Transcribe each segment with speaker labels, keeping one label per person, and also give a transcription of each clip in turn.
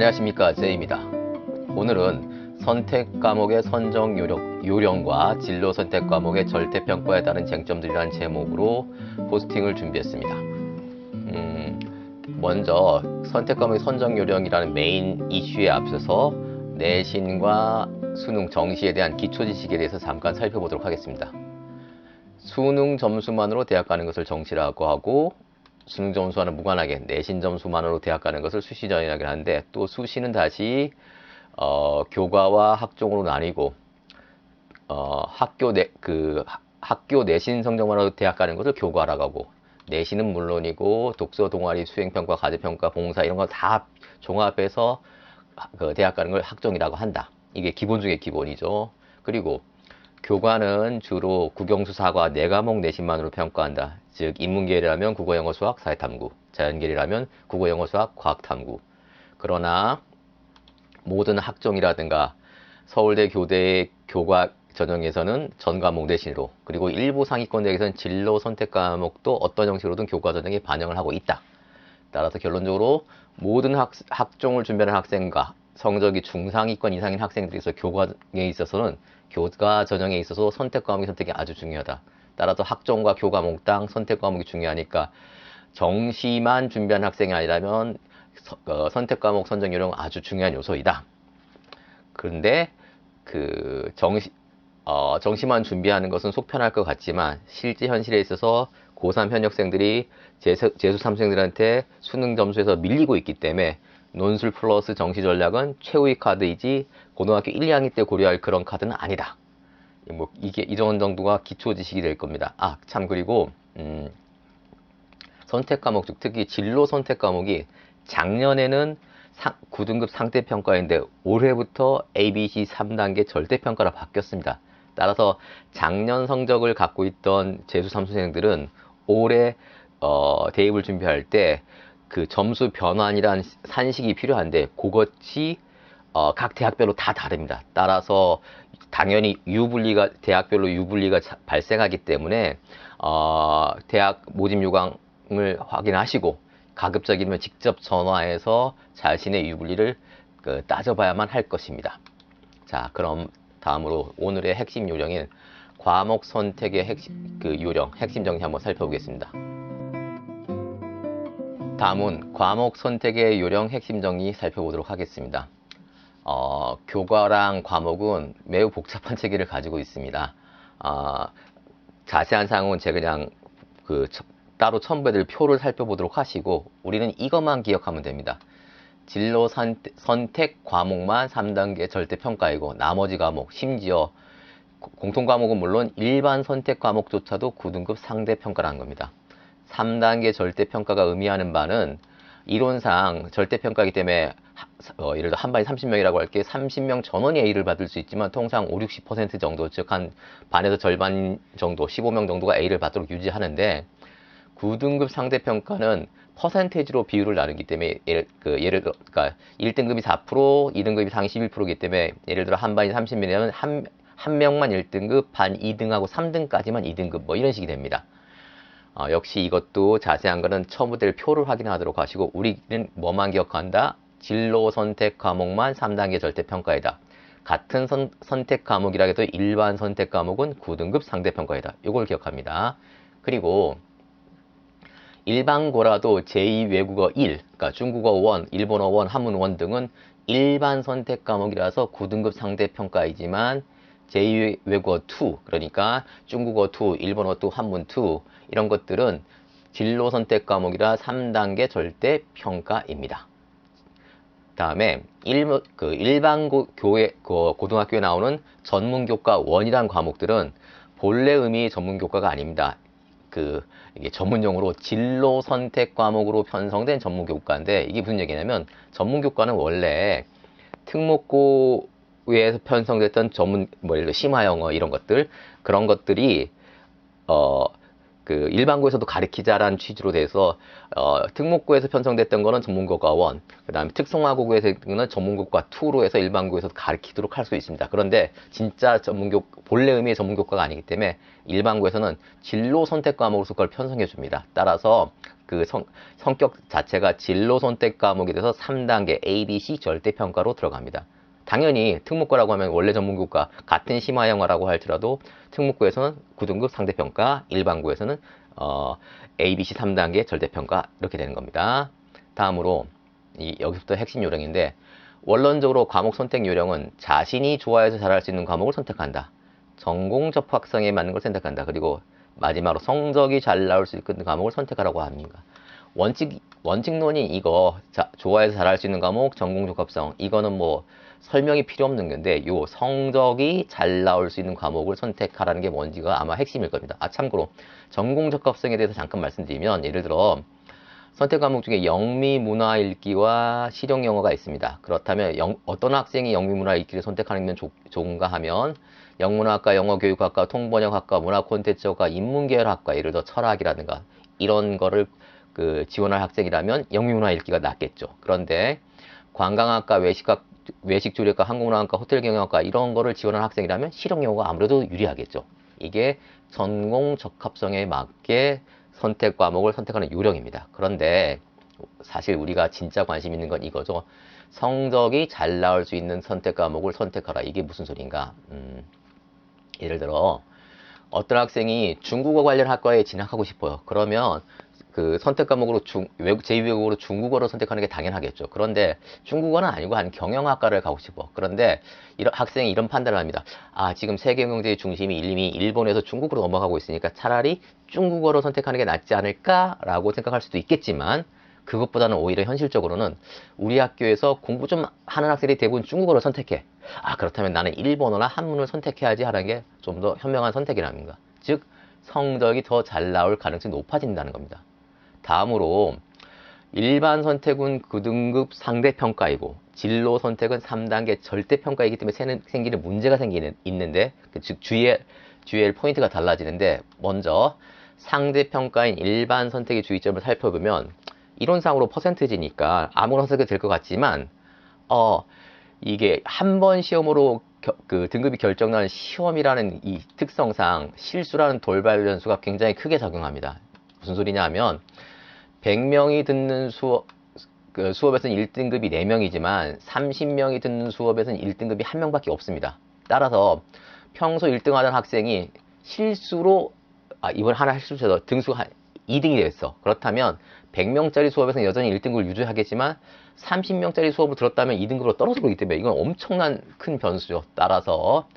Speaker 1: 안녕하십니까, 제이입니다. 오늘은 선택 과목의 선정 요령과 진로 선택 과목의 절대평가에 따른 쟁점들이라는 제목으로 포스팅을 준비했습니다. 먼저 선택 과목의 선정 요령이라는 메인 이슈에 앞서서 내신과 수능 정시에 대한 기초 지식에 대해서 잠깐 살펴보도록 하겠습니다. 수능 점수만으로 대학 가는 것을 정시라고 하고, 수능 점수와는 무관하게 내신 점수만으로 대학 가는 것을 수시전이라고 하는데, 또 수시는 다시 교과와 학종으로 나뉘고, 학교 내신 성적만으로 대학 가는 것을 교과라고 하고, 내신은 물론이고 독서, 동아리, 수행평가, 과제평가, 봉사 이런 거 다 종합해서 대학 가는 걸 학종이라고 한다. 이게 기본 중에 기본이죠. 그리고 교과는 주로 국영수, 사과, 4과목 내신만으로 평가한다. 즉 인문계열이라면 국어, 영어, 수학, 사회탐구, 자연계열이라면 국어, 영어, 수학, 과학탐구. 그러나 모든 학종이라든가 서울대, 교대 교과 전형에서는 전과목 내신으로, 그리고 일부 상위권 대학에서는 진로 선택 과목도 어떤 형식으로든 교과 전형에 반영을 하고 있다. 따라서 결론적으로 모든 학종을 준비하는 학생과 성적이 중상위권 이상인 학생들에서 교과에 있어서는 교과 전형에 있어서 선택 과목의 선택이 아주 중요하다. 따라서 학종과 교과목당 선택 과목이 중요하니까 정시만 준비하는 학생이 아니라면 선택 과목 선정 요령 아주 중요한 요소이다. 그런데 정시만 준비하는 것은 속편할 것 같지만 실제 현실에 있어서 고3 현역생들이 재수 3생들한테 수능 점수에서 밀리고 있기 때문에 논술 플러스 정시 전략은 최후의 카드이지 고등학교 1, 2학년 때 고려할 그런 카드는 아니다. 이게 이런 정도가 기초 지식이 될 겁니다. 참, 그리고 선택 과목 중 특히 진로 선택 과목이 작년에는 9등급 상대평가인데 올해부터 ABC 3단계 절대평가로 바뀌었습니다. 따라서 작년 성적을 갖고 있던 재수 3수생들은 올해 대입을 준비할 때 그 점수 변환이란 산식이 필요한데 그것이 각 대학별로 다 다릅니다. 따라서 당연히 대학별로 유불리가 발생하기 때문에 대학 모집 요강을 확인하시고 가급적이면 직접 전화해서 자신의 유불리를 따져봐야만 할 것입니다. 자, 그럼 다음으로 오늘의 핵심 요령인 과목 선택의 핵심 정리 한번 살펴보겠습니다. 다음은 과목 선택의 요령 핵심 정리 살펴보도록 하겠습니다. 교과랑 과목은 매우 복잡한 체계를 가지고 있습니다. 자세한 사항은 제가 그냥 따로 첨부해드릴 표를 살펴보도록 하시고, 우리는 이것만 기억하면 됩니다. 진로 선택 과목만 3단계 절대평가이고, 나머지 과목, 심지어 공통 과목은 물론 일반 선택 과목조차도 9등급 상대평가라는 겁니다. 3단계 절대평가가 의미하는 바는 이론상 절대평가이기 때문에 예를 들어 한 반에 30명이라고 할게 30명 전원이 A를 받을 수 있지만 통상 5, 60% 정도, 즉 한 반에서 절반 정도, 15명 정도가 A를 받도록 유지하는데, 9등급 상대평가는 퍼센테이지로 비율을 나누기 때문에 예를 들어 1등급이 4%, 2등급이 상위 11%이기 때문에 예를 들어 한 반이 30명이면 한 명만 1등급, 반 2등하고 3등까지만 2등급 이런 식이 됩니다. 역시 이것도 자세한 거는 첨부될 표를 확인하도록 하시고, 우리는 뭐만 기억한다? 진로 선택 과목만 3단계 절대평가이다. 같은 선택 과목이라 해도 일반 선택 과목은 9등급 상대평가이다. 이걸 기억합니다. 그리고 일반고라도 제2외국어 1, 그러니까 중국어 1, 일본어 1, 한문 1 등은 일반 선택 과목이라서 9등급 상대평가이지만 제2외국어 2, 그러니까 중국어 2, 일본어 2, 한문 2 이런 것들은 진로 선택 과목이라 3단계 절대평가입니다. 다음에 일반 고등학교에 나오는 전문교과 1이라는 과목들은 본래 의미의 전문교과가 아닙니다. 이게 전문용어로 진로 선택 과목으로 편성된 전문교과인데, 이게 무슨 얘기냐면, 전문교과는 원래 특목고에서 편성됐던 예를 들어 심화영어 이런 것들, 그런 것들이 일반고에서도 가르치자라는 취지로 돼서 특목고에서 편성됐던 거는 전문교과 1, 그 다음에 특성화고에서는 전문교과 2로 해서 일반고에서도 가르치도록 할 수 있습니다. 그런데 진짜 본래 의미의 전문교과가 아니기 때문에 일반고에서는 진로 선택 과목으로서 그걸 편성해 줍니다. 따라서 그 성격 자체가 진로 선택 과목이 돼서 3단계 ABC 절대평가로 들어갑니다. 당연히 특목고라고 하면 원래 전문교과 같은 심화영어라고 할지라도 특목고에서는 9등급 상대평가, 일반고에서는 ABC 3단계 절대평가 이렇게 되는 겁니다. 다음으로 여기서부터 핵심 요령인데 원론적으로 과목 선택 요령은 자신이 좋아해서 잘할 수 있는 과목을 선택한다. 전공 접학성에 맞는 걸 선택한다. 그리고 마지막으로 성적이 잘 나올 수 있는 과목을 선택하라고 합니다. 원칙론이 이거 좋아해서 잘할 수 있는 과목, 전공 적합성 이거는 뭐 설명이 필요 없는 건데 요 성적이 잘 나올 수 있는 과목을 선택하라는 게 뭔지가 아마 핵심일 겁니다. 참고로 전공 적합성에 대해서 잠깐 말씀드리면 예를 들어 선택 과목 중에 영미 문화 읽기와 실용 영어가 있습니다. 그렇다면 어떤 학생이 영미 문화 읽기를 선택하는 게 좋은가 하면 영문학과, 영어교육학과, 통번역학과, 문화 콘텐츠학과, 인문계열학과 예를 들어 철학이라든가 이런 거를 지원할 학생이라면 영미 문화 읽기가 낫겠죠. 그런데 관광학과, 외식조리학과, 항공운항학과, 호텔경영학과 이런 거를 지원하는 학생이라면 실용영어가 아무래도 유리하겠죠. 이게 전공 적합성에 맞게 선택 과목을 선택하는 요령입니다. 그런데 사실 우리가 진짜 관심 있는 건 이거죠. 성적이 잘 나올 수 있는 선택 과목을 선택하라. 이게 무슨 소린가? 예를 들어 어떤 학생이 중국어 관련 학과에 진학하고 싶어요. 그러면 그 선택 과목으로 제2외국어로 중국어를 선택하는 게 당연하겠죠. 그런데 중국어는 아니고 한 경영학과를 가고 싶어. 그런데 학생이 이런 판단을 합니다. 지금 세계 경제의 중심이 이미 일본에서 중국으로 넘어가고 있으니까 차라리 중국어로 선택하는 게 낫지 않을까라고 생각할 수도 있겠지만 그것보다는 오히려 현실적으로는 우리 학교에서 공부 좀 하는 학생들이 대부분 중국어를 선택해. 그렇다면 나는 일본어나 한문을 선택해야지 하는 게 좀 더 현명한 선택이랍니다. 즉 성적이 더 잘 나올 가능성이 높아진다는 겁니다. 다음으로 일반 선택은 9등급 상대평가이고 진로 선택은 3단계 절대평가이기 때문에 생기는 문제가 있는데 즉 주의할 포인트가 달라지는데 먼저 상대평가인 일반 선택의 주의점을 살펴보면 이론상으로 퍼센트지니까 아무나 선택이 될 것 같지만 이게 한 번 시험으로 등급이 결정나는 시험이라는 이 특성상 실수라는 돌발 변수가 굉장히 크게 작용합니다. 무슨 소리냐 하면 100명이 듣는 수업에서는 1등급이 4명이지만 30명이 듣는 수업에서는 1등급이 1명밖에 없습니다. 따라서 평소 1등 하던 학생이 실수로 이번 하나 실수해서 등수가 2등이 됐어. 그렇다면 100명짜리 수업에서는 여전히 1등급을 유지하겠지만 30명짜리 수업을 들었다면 2등급으로 떨어져 버리기 때문에 이건 엄청난 큰 변수죠. 따라서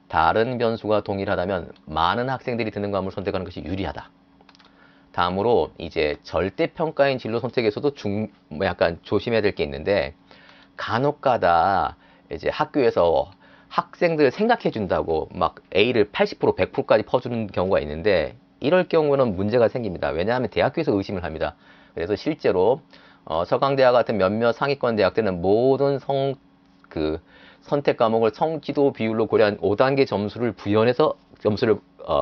Speaker 1: 다른 변수가 동일하다면 많은 학생들이 듣는 과목을 선택하는 것이 유리하다. 다음으로 이제 절대평가인 진로 선택에서도 약간 조심해야 될 게 있는데 간혹가다 이제 학교에서 학생들 생각해 준다고 막 A를 80% 100%까지 퍼주는 경우가 있는데 이럴 경우는 문제가 생깁니다. 왜냐하면 대학교에서 의심을 합니다. 그래서 실제로 서강대학 같은 몇몇 상위권 대학들은 모든 선택 과목을 성취도 비율로 고려한 5단계 점수를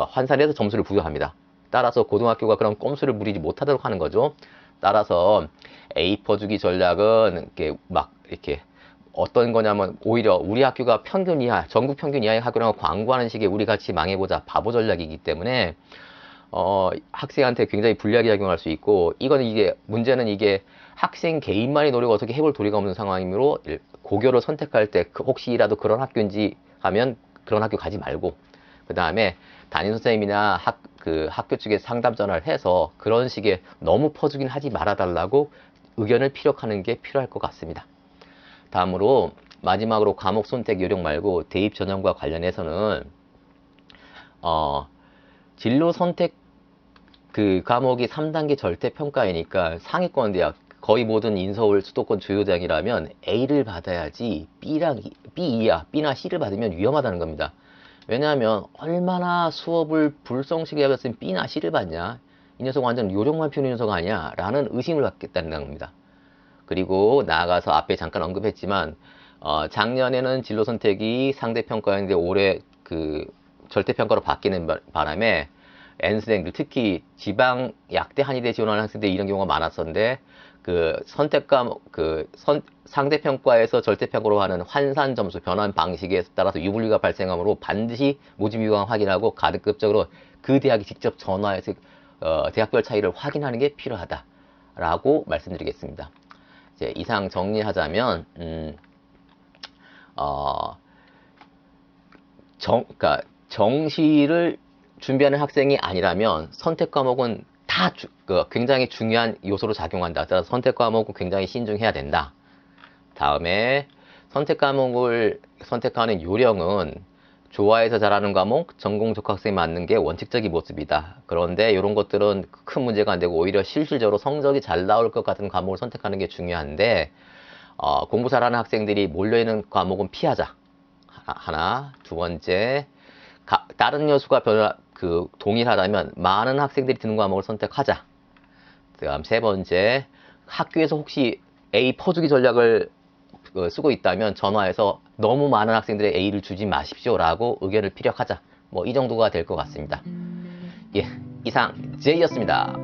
Speaker 1: 환산해서 점수를 부여합니다. 따라서 고등학교가 그런 꼼수를 부리지 못하도록 하는 거죠. 따라서 A 퍼주기 전략은 이렇게 어떤 거냐면 오히려 우리 학교가 평균 이하, 전국 평균 이하의 학교라고 광고하는 식의 우리 같이 망해보자 바보 전략이기 때문에 학생한테 굉장히 불리하게 작용할 수 있고 문제는 이게 학생 개인만이 노력 어떻게 해볼 도리가 없는 상황이므로 고교를 선택할 때 혹시라도 그런 학교인지 하면 그런 학교 가지 말고 그 다음에 담임 선생님이나 학교 측에 상담 전화를 해서 그런 식의 너무 퍼주긴 하지 말아달라고 의견을 피력하는 게 필요할 것 같습니다. 다음으로 마지막으로 과목 선택 요령 말고 대입 전형과 관련해서는 진로 선택 과목이 3단계 절대평가이니까 상위권 대학 거의 모든 인서울 수도권 주요 대학이라면 A를 받아야지 B나 C를 받으면 위험하다는 겁니다. 왜냐하면 얼마나 수업을 불성실하게 하겠으면 B나 C를 받냐, 이 녀석 완전 요령만 피우는 녀석 아니야 라는 의심을 갖겠다는 겁니다. 그리고 나아가서 앞에 잠깐 언급했지만 작년에는 진로 선택이 상대평가였는데 올해 절대평가로 바뀌는 바람에 N수생들 특히 지방 약대 한의대 지원하는 학생들 이런 경우가 많았었는데 상대평가에서 절대평가로 하는 환산 점수 변환 방식에 따라서 유불리가 발생하므로 반드시 모집 유형 확인하고 가급적으로 그 대학이 직접 전화해서 대학별 차이를 확인하는 게 필요하다 라고 말씀드리겠습니다. 이제 이상 정리하자면, 그러니까 정시를 준비하는 학생이 아니라면 선택 과목은 다 굉장히 중요한 요소로 작용한다. 따라서 선택 과목은 굉장히 신중해야 된다. 다음에 선택 과목을 선택하는 요령은 좋아해서 잘하는 과목, 전공 적학생에 맞는 게 원칙적인 모습이다. 그런데 이런 것들은 큰 문제가 안 되고 오히려 실질적으로 성적이 잘 나올 것 같은 과목을 선택하는 게 중요한데 공부 잘하는 학생들이 몰려있는 과목은 피하자. 하나. 두 번째, 다른 여수가 동일하다면 많은 학생들이 드는 과목을 선택하자. 다음 세 번째, 학교에서 혹시 A 퍼주기 전략을 쓰고 있다면 전화해서 너무 많은 학생들의 A를 주지 마십시오라고 의견을 피력하자. 뭐 이 정도가 될 것 같습니다. 예, 이상 J였습니다.